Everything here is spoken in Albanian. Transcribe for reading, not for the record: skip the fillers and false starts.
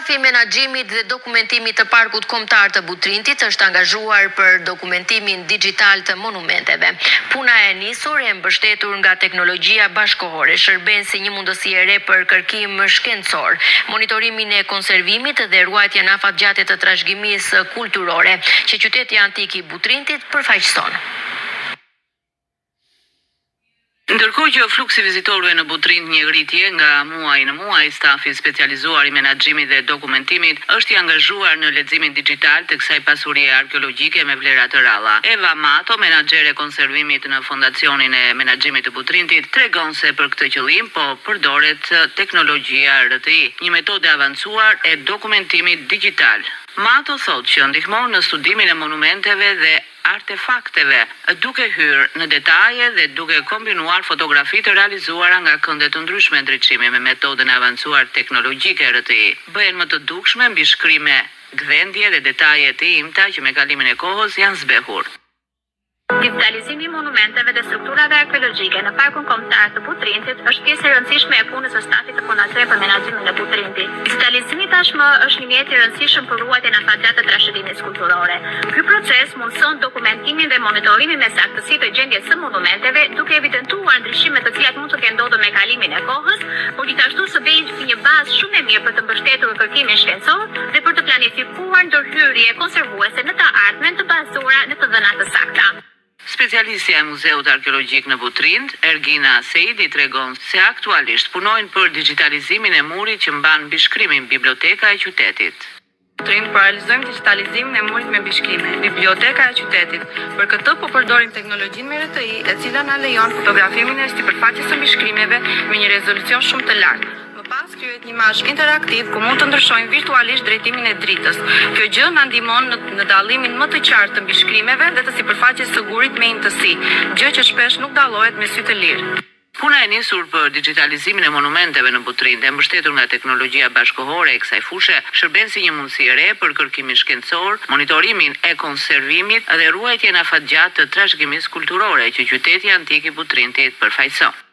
Stafi i menaxhimit dhe dokumentimit të Parkut Kombëtar të Butrintit është angazhuar për dokumentimin digjital të monumenteve. Puna e nisur e mbështetur nga teknologjia bashkëkohore shërben si një mundësi e re për kërkim shkencor, monitorimin e konservimit dhe ruajtjen afatgjate të trashëgimisë kulturore që qyteti antik i Butrintit përfaqëson. Ndërkohë që fluksi vizitorëve në Butrind një rritje nga muaj në muaj, stafi specializuar i menaxhimit dhe dokumentimit është i angazhuar në leximin digjital të kësaj pasurie arkeologjike me vlera të ralla. Eva Mato, menaxhere konservimit në Fondacionin e Menaxhimit të Butrindit, tregon se për këtë qëllim po përdoret teknologjia RTI, një metodë e avancuar e dokumentimit digjital. Mato thotë që ndihmon në studimin e monumenteve dhe artefakteve, duke hyrë në detaje dhe duke kombinuar fotografi të realizuara nga kënde të ndryshme ndriçimi me metodën e avancuar teknologjike RTI. Bëhen më të dukshme mbi shkrime, gdhendje dhe detaje të imta që me kalimin e kohës janë zbehur. Digitalizimi i monumenteve dhe strukturave arkeologjike në Parkun Kombëtar të Butrindit është pjesë e rëndësishme e punës së stafit të Fondacionit për Menaxhimin e Butrindit. Digitalizimi tashmë është një mjet i rëndësishëm për ruajtjen e afatgjate të trashëgimisë kulturore. Ky proces mundson dokumentimin dhe monitorimin me saktësi të gjendjes së monumenteve, duke evidentuar ndryshimet të cilat mund të kenë ndodhur me kalimin e kohës, por gjithashtu së bëjë një bazë shumë e mirë për të mbështetur kërkimin shkencor dhe për të planifikuar ndërhyrje konservuese në të ardhmen të bazuara në të dhëna të sakta. Specialistja e Muzeut Arkeologjik në Butrind, Ergina Seidi, tregon se aktualisht punojnë për digitalizimin e murit që mban mbishkrimin biblioteka e qytetit. Butrind po realizojmë digitalizimin e murit me mbishkrime, biblioteka e qytetit. Për këtë po përdorim teknologjinë me RTI, e cila na lejon fotografimin e sipërfaqes së mbishkrimeve me një rezolucion shumë të lartë. Pas krijohet një imazh interaktiv ku mund të ndryshojmë virtualisht drejtimin e dritës. Kjo gjë na ndihmon në dallimin më të qartë të mbishkrimeve dhe të sipërfaqes së gurit me imtësi, gjë që shpesh nuk dallohet me sy të lirë. Puna e nisur për digitalizimin e monumenteve në Butrind e mbështetur nga teknologjia bashkëkohore e kësaj fushë shërben si një mundësi e re për kërkimin shkencor, monitorimin e konservimit dhe ruajtjen afatgjatë të trashëgimisë kulturore që qyteti antik i Butrindit përfaqëson.